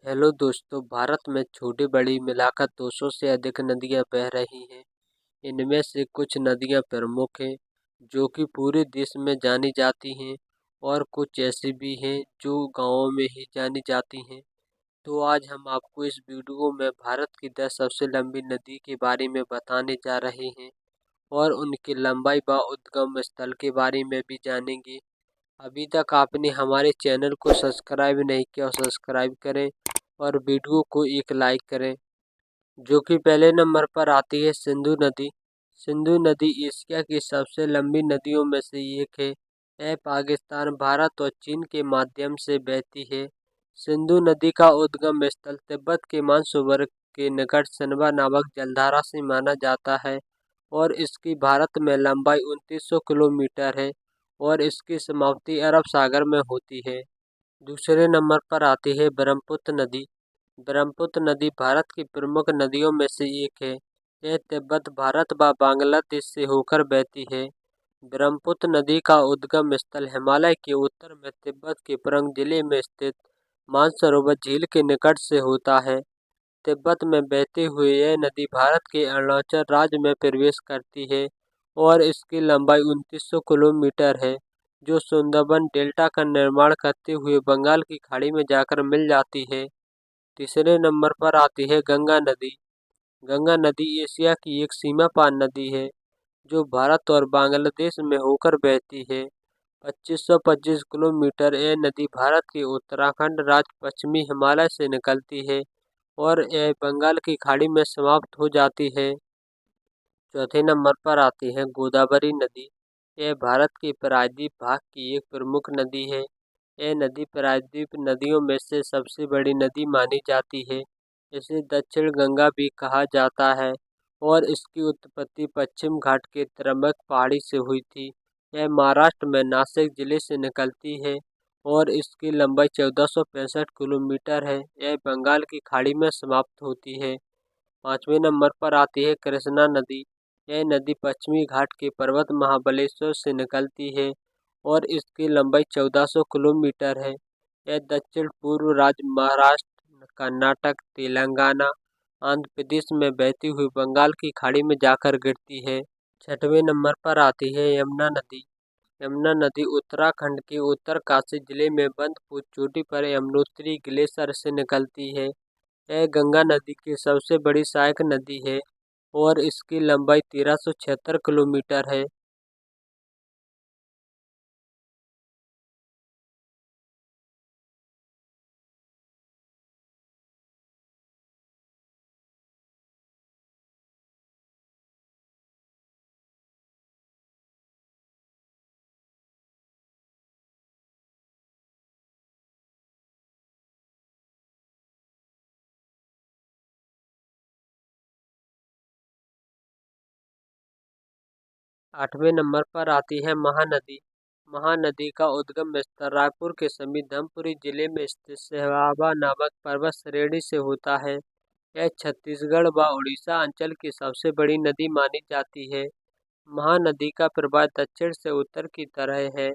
Hello दोस्तों, भारत में छोटी बड़ी मिलाकर 200 से अधिक नदियां बह रही हैं। इनमें से कुछ नदियां प्रमुख हैं जो कि पूरे देश में जानी जाती हैं और कुछ ऐसी भी हैं जो गांवों में ही जानी जाती हैं। तो आज हम आपको इस वीडियो में भारत की 10 सबसे लंबी नदी के बारे में बताने जा रहे हैं और उनकी लंबाई व उद्गम स्थल के बारे में भी जानेंगे। अभी तक आपने हमारे चैनल को सब्सक्राइब नहीं किया, सब्सक्राइब करें और वीडियो को एक लाइक करें। जो कि पहले नंबर पर आती है सिंधु नदी। सिंधु नदी एशिया की सबसे लंबी नदियों में से एक है। यह पाकिस्तान, भारत और चीन के माध्यम से बहती है। सिंधु नदी का उद्गम स्थल तिब्बत के मानसरोवर के निकट सनबा नामक जलधारा से माना जाता है और इसकी भारत में लंबाई 2900 किलोमीटर है और इसकी समाप्ति अरब सागर में होती है। दूसरे नंबर पर आती है ब्रह्मपुत्र नदी। ब्रह्मपुत्र नदी भारत की प्रमुख नदियों में से एक है। यह तिब्बत, भारत व बांग्लादेश से होकर बहती है। ब्रह्मपुत्र नदी का उद्गम स्थल हिमालय के उत्तर में तिब्बत के परंग जिले में स्थित मानसरोवर झील के निकट से होता है। तिब्बत में बहते हुए यह नदी भारत के अरुणाचल राज्य में प्रवेश करती है और इसकी लंबाई 2900 किलोमीटर है, जो सुंदरबन डेल्टा का निर्माण करते हुए बंगाल की खाड़ी में जाकर मिल जाती है। तीसरे नंबर पर आती है गंगा नदी। गंगा नदी एशिया की एक सीमा पार नदी है जो भारत और बांग्लादेश में होकर बहती है। 2525 किलोमीटर यह नदी भारत के उत्तराखंड राज्य पश्चिमी हिमालय से निकलती है और यह बंगाल की खाड़ी में समाप्त हो जाती है। चौथे नंबर पर आती है गोदावरी नदी। यह भारत के प्रायद्वीप भाग की एक प्रमुख नदी है। यह नदी प्रायद्वीप नदियों में से सबसे बड़ी नदी मानी जाती है। इसे दक्षिण गंगा भी कहा जाता है और इसकी उत्पत्ति पश्चिम घाट के त्रंबक पहाड़ी से हुई थी। यह महाराष्ट्र में नासिक जिले से निकलती है और इसकी लंबाई 1465 किलोमीटर है। यह बंगाल की खाड़ी में समाप्त होती है। पाँचवें नंबर पर आती है कृष्णा नदी। यह नदी पश्चिमी घाट के पर्वत महाबलेश्वर से निकलती है और इसकी लंबाई 1400 किलोमीटर है। यह दक्षिण पूर्व राज्य महाराष्ट्र, कर्नाटक, तेलंगाना, आंध्र प्रदेश में बहती हुई बंगाल की खाड़ी में जाकर गिरती है। छठवें नंबर पर आती है यमुना नदी। यमुना नदी उत्तराखंड के उत्तरकाशी जिले में बंदपुर चोटी पर यमुनोत्री ग्लेशियर से निकलती है। यह गंगा नदी की सबसे बड़ी सहायक नदी है और इसकी लंबाई 1376 किलोमीटर है। आठवें नंबर पर आती है महानदी। महानदी का उद्गम स्थल रायपुर के समीप धमपुरी जिले में स्थित सिहावा नामक पर्वत श्रेणी से होता है। यह छत्तीसगढ़ व उड़ीसा अंचल की सबसे बड़ी नदी मानी जाती है। महानदी का प्रवाह दक्षिण से उत्तर की तरह है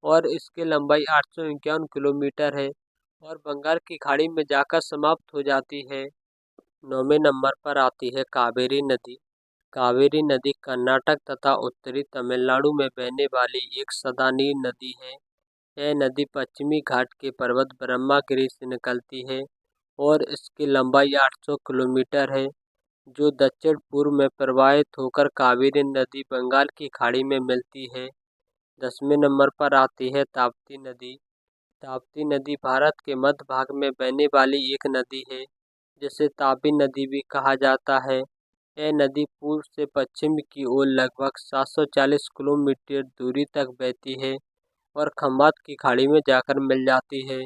और इसकी लंबाई 851 किलोमीटर है और बंगाल की खाड़ी में जाकर समाप्त हो जाती है। नौवें नंबर पर आती है कावेरी नदी। कावेरी नदी कर्नाटक तथा उत्तरी तमिलनाडु में बहने वाली एक सदानीर नदी है। यह नदी पश्चिमी घाट के पर्वत ब्रह्मागिरि से निकलती है और इसकी लंबाई 800 किलोमीटर है, जो दक्षिण पूर्व में प्रवाहित होकर कावेरी नदी बंगाल की खाड़ी में मिलती है। 10वें नंबर पर आती है ताप्ती नदी। ताप्ती नदी भारत के मध्य भाग में बहने वाली एक नदी है जिसे तापी नदी भी कहा जाता है। यह नदी पूर्व से पश्चिम की ओर लगभग 740 किलोमीटर दूरी तक बहती है और खम्बात की खाड़ी में जाकर मिल जाती है।